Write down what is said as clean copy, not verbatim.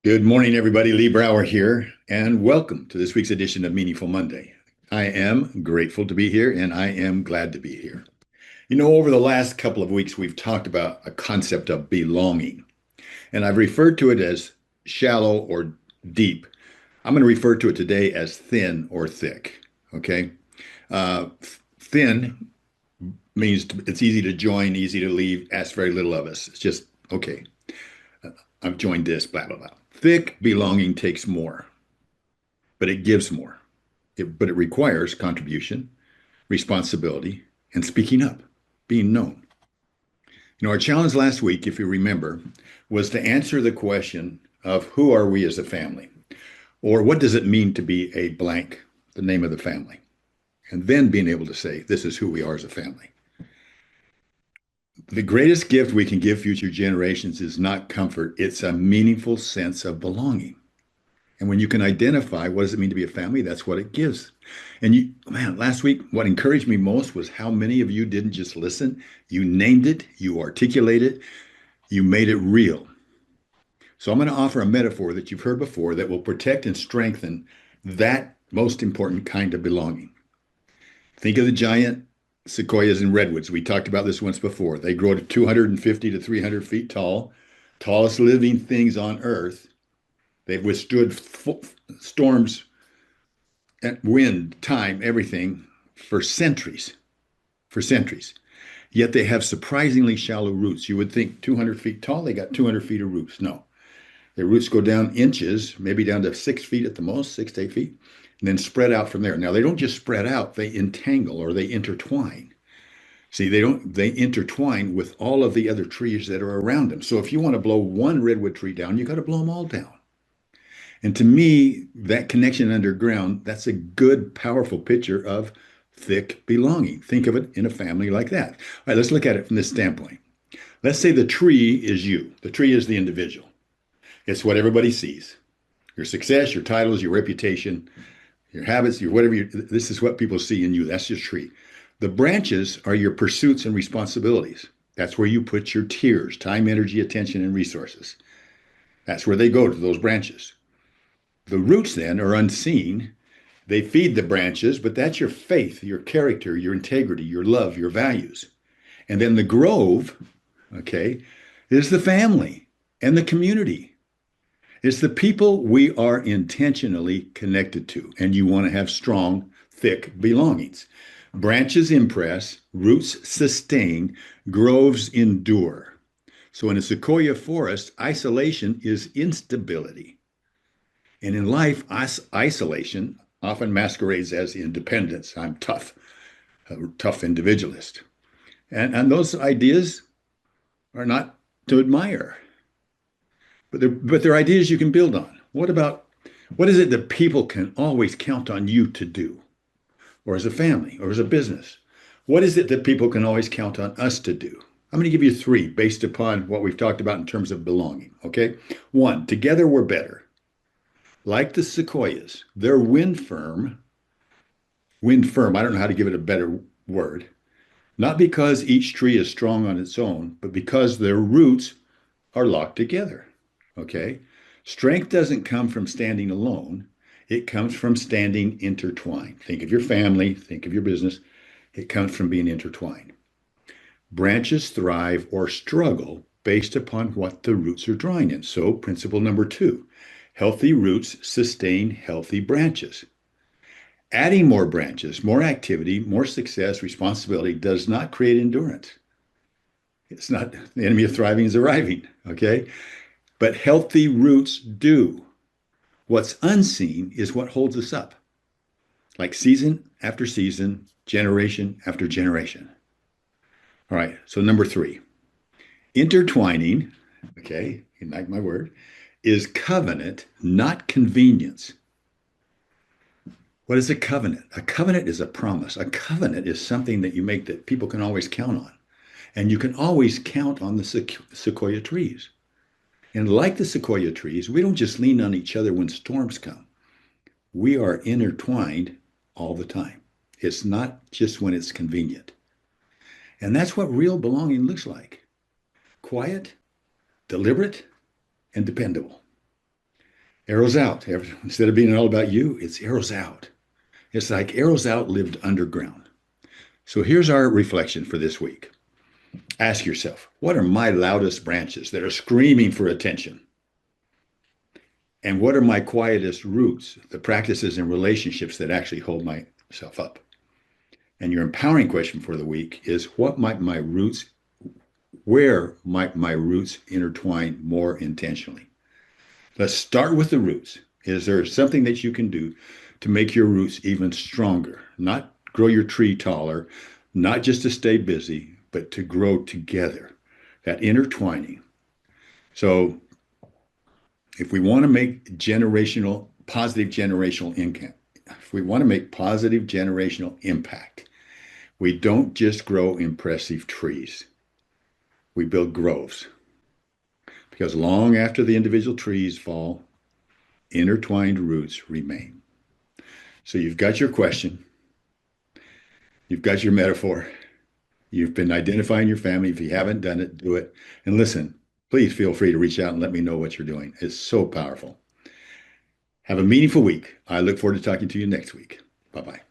Good morning, everybody. Lee Brower here, and welcome to this week's edition of Meaningful Monday. I am grateful to be here, and I am glad to be here. Over the last couple of weeks, we've talked about a concept of belonging, and I've referred to it as shallow or deep. I'm going to refer to it today as thin or thick. Okay. Uh, Thin means it's easy to join, easy to leave, asks very little of us. It's just, okay, I've joined this, blah, blah, blah. Thick belonging takes more, but it gives more. But it requires contribution, responsibility, and speaking up, being known. Our challenge last week, if you remember, was to answer the question of who are we as a family? Or what does it mean to be a blank, the name of the family? And then being able to say, this is who we are as a family. The greatest gift we can give future generations is not comfort, it's a meaningful sense of belonging. And when you can identify what does it mean to be a family, that's what it gives. And man, last week, what encouraged me most was how many of you didn't just listen. You named it, you articulated it, you made it real. So I'm going to offer a metaphor that you've heard before that will protect and strengthen that most important kind of belonging. Think of the giant sequoias and redwoods. We talked about this once before. They grow to 250 to 300 feet tall, tallest living things on Earth. They've withstood storms and wind, time, everything for centuries, for centuries. Yet they have surprisingly shallow roots. You would think 200 feet tall, they got 200 feet of roots. No, their roots go down inches, maybe down to 6 feet at the most, 6 to 8 feet, and then spread out from there. Now, they don't just spread out, they entangle or they intertwine. See, they intertwine with all of the other trees that are around them. So if you want to blow one redwood tree down, you got to blow them all down. And to me, that connection underground, that's a good, powerful picture of thick belonging. Think of it in a family like that. All right, let's look at it from this standpoint. Let's say the tree is you. The tree is the individual. It's what everybody sees. Your success, your titles, your reputation, your habits, your whatever. This is what people see in you. That's your tree. The branches are your pursuits and responsibilities. That's where you put your tears, time, energy, attention, and resources. That's where they go to those branches. The roots then are unseen. They feed the branches, but that's your faith, your character, your integrity, your love, your values. And then the grove, okay, is the family and the community. It's the people we are intentionally connected to, and you want to have strong, thick belongings. Branches impress, roots sustain, groves endure. So in a sequoia forest, isolation is instability. And in life, isolation often masquerades as independence. I'm tough, a tough individualist. And those ideas are not to admire, but they're ideas you can build on. What is it that people can always count on you to do, or as a family, or as a business? What is it that people can always count on us to do? I'm going to give you three based upon what we've talked about in terms of belonging. Okay. One, together we're better. Like the sequoias, they're wind firm. I don't know how to give it a better word. Not because each tree is strong on its own, but because their roots are locked together. Okay? Strength doesn't come from standing alone, it comes from standing intertwined. Think of your family, think of your business. It comes from being intertwined. Branches thrive or struggle based upon what the roots are drawing in. So, principle number two, healthy roots sustain healthy branches. Adding more branches, more activity, more success, responsibility does not create endurance. It's not the enemy of thriving is arriving, okay? But healthy roots do. What's unseen is what holds us up, like season after season, generation after generation. All right, so number three, intertwining, okay, you like my word, is covenant, not convenience. What is a covenant? A covenant is a promise. A covenant is something that you make that people can always count on. And you can always count on the sequoia trees. And like the sequoia trees, we don't just lean on each other when storms come. We are intertwined all the time. It's not just when it's convenient. And that's what real belonging looks like: quiet, deliberate, and dependable. Arrows out. Instead of being all about you, it's arrows out. It's like arrows out lived underground. So here's our reflection for this week. Ask yourself, what are my loudest branches that are screaming for attention? And what are my quietest roots, the practices and relationships that actually hold myself up? And your empowering question for the week is where might my roots intertwine more intentionally? Let's start with the roots. Is there something that you can do to make your roots even stronger? Not grow your tree taller, not just to stay busy, but to grow together. That intertwining. So if we want to make positive generational income, if we want to make positive generational impact, we don't just grow impressive trees. We build groves. Because long after the individual trees fall, intertwined roots remain. So you've got your question, you've got your metaphor, you've been identifying your family. If you haven't done it, do it. And listen, please feel free to reach out and let me know what you're doing. It's so powerful. Have a meaningful week. I look forward to talking to you next week. Bye bye.